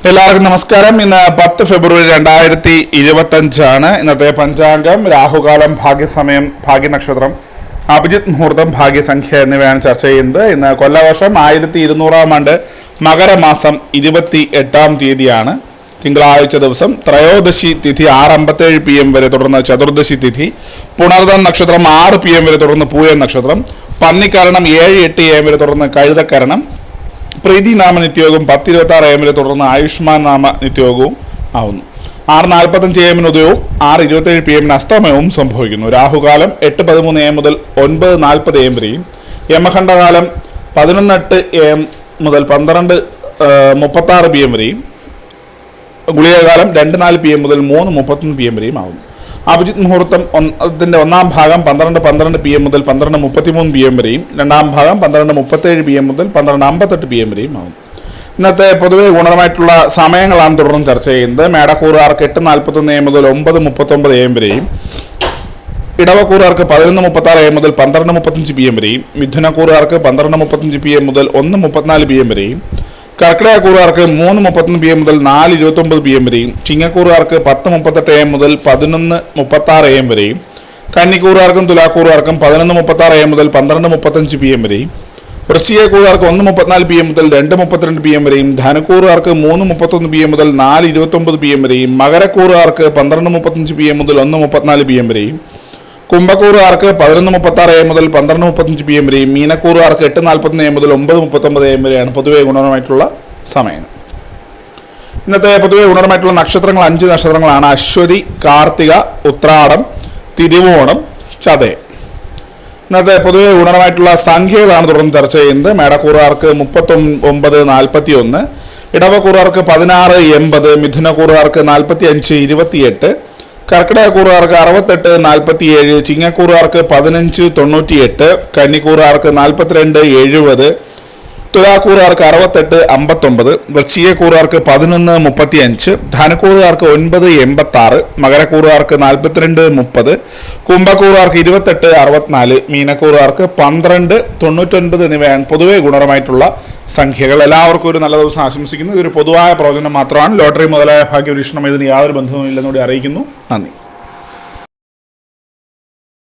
എല്ലാവർക്കും നമസ്കാരം. ഇന്ന് 10 ഫെബ്രുവരി 2025 ഇന്നത്തെ പഞ്ചാംഗം. രാഹുകാലം, ഭാഗ്യസമയം, ഭാഗ്യനക്ഷത്രം, അഭിജിത്ത് മുഹൂർത്തം, ഭാഗ്യസംഖ്യ എന്നിവയാണ് ചർച്ച ചെയ്യുന്നത്. ഇന്ന് കൊല്ലവർഷം 1200 ആണ്ട് മകരമാസം 28 തീയതിയാണ്, തിങ്കളാഴ്ച ദിവസം. ത്രയോദശി തിഥി 6:57 PM വരെ, തുടർന്ന് ചതുർദശി തിഥി. പുണർദം നക്ഷത്രം 6 PM വരെ, തുടർന്ന് പൂയം നക്ഷത്രം. പന്നിക്കരണം 7-8 AM വരെ, തുടർന്ന് കഴുതക്കരണം. പ്രീതി നാമ നിത്യയോഗവും 10:26 AM വരെ, തുടർന്ന് ആയുഷ്മാൻ നാമ നിത്യയോഗവും ആവുന്നു. 6:45 AM ഉദയവും 6:27 PM അസ്തമയവും സംഭവിക്കുന്നു. രാഹുകാലം 8:13 AM മുതൽ 9:40 AM വരെയും, യമഖണ്ഡകാലം 11:08 AM മുതൽ 12:36 PM വരെയും, ഗുളികകാലം 2:04 PM മുതൽ 3:31 PM വരെയും ആവുന്നു. അഭിജിത്ത് മുഹൂർത്തം ത്തിൻ്റെ ഒന്നാം ഭാഗം 12:12 PM മുതൽ 12:33 PM വരെയും, രണ്ടാം ഭാഗം 12:37 PM മുതൽ 12:58 PM വരെയും ആകും. ഇന്നത്തെ പൊതുവെ ഗുണപരമായിട്ടുള്ള സമയങ്ങളാണ് തുടർന്ന് ചർച്ച ചെയ്യുന്നത്. മേടക്കൂറുകാർക്ക് 8:41 AM മുതൽ 9:39 AM വരെയും, ഇടവക്കൂറുകാർക്ക് 11:36 AM മുതൽ 12:35 PM വരെയും, മിഥുനക്കൂറുകാർക്ക് 12:35 PM മുതൽ 1:34 PM വരെയും, കർക്കിടകക്കൂറുകാർക്ക് 3:31 PM മുതൽ 4:29 PM വരെയും, ചിങ്ങക്കൂറുകാർക്ക് 10:38 AM മുതൽ 11:36 AM വരെയും, കന്നിക്കൂറുകാർക്കും തുലാക്കൂറുകാർക്കും 11:36 AM മുതൽ 12:35 PM വരെയും, വൃശ്ചികക്കൂറുകാർക്ക് 1:34 PM മുതൽ 2:32 PM വരെയും, ധനുക്കൂറുകാർക്ക് 3:31 PM മുതൽ 4:29 PM വരെയും, മകരക്കൂറുകാർക്ക് 12:35 PM മുതൽ 1:34 PM വരെയും, കുംഭക്കൂറുകാർക്ക് 11:36 AM മുതൽ 12:35 PM വരെയും, മീനക്കൂറുകാർക്ക് 8:41 AM മുതൽ 9:39 AM വരെയാണ് പൊതുവെ ഗുണപരമായിട്ടുള്ള സമയം. ഇന്നത്തെ പൊതുവെ ഗുണപരമായിട്ടുള്ള നക്ഷത്രങ്ങൾ 5 നക്ഷത്രങ്ങളാണ്: അശ്വതി, കാർത്തിക, ഉത്രാടം, തിരുവോണം, ചതയം. ഇന്നത്തെ പൊതുവെ ഗുണപരമായിട്ടുള്ള സംഖ്യകളാണ് തുടർന്ന് ചർച്ച ചെയ്യുന്നത്. മേടക്കൂറുകാർക്ക് 39:41, ഇടവക്കൂറുകാർക്ക് 16:80, മിഥുനക്കൂറുകാർക്ക് 45:28, കർക്കിടകക്കൂറുകാർക്ക് 68:47, ചിങ്ങക്കൂറുകാർക്ക് 15:98, കന്നിക്കൂറുകാർക്ക് 42:70, തുലാക്കൂറുകാർക്ക് 68:59, വൃശ്ചികക്കൂറുകാർക്ക് 11:35, ധനുക്കൂറുകാർക്ക് 9:86, മകരക്കൂറുകാർക്ക് 42:30, കുംഭക്കൂറുകാർക്ക് 28:64, മീനക്കൂറുകാർക്ക് 12:99 എന്നിവയാണ് പൊതുവെ ഗുണപരമായിട്ടുള്ള സംഖ്യകൾ. എല്ലാവർക്കും ഒരു നല്ല ദിവസം ആശംസിക്കുന്നു. ഇതൊരു പൊതുവായ പ്രവചനം മാത്രമാണ്. ലോട്ടറി മുതലായ ഭാഗ്യപരീക്ഷണം ഇതിന് യാതൊരു ബന്ധവും ഇല്ലെന്നുകൂടി അറിയിക്കുന്നു. നന്ദി.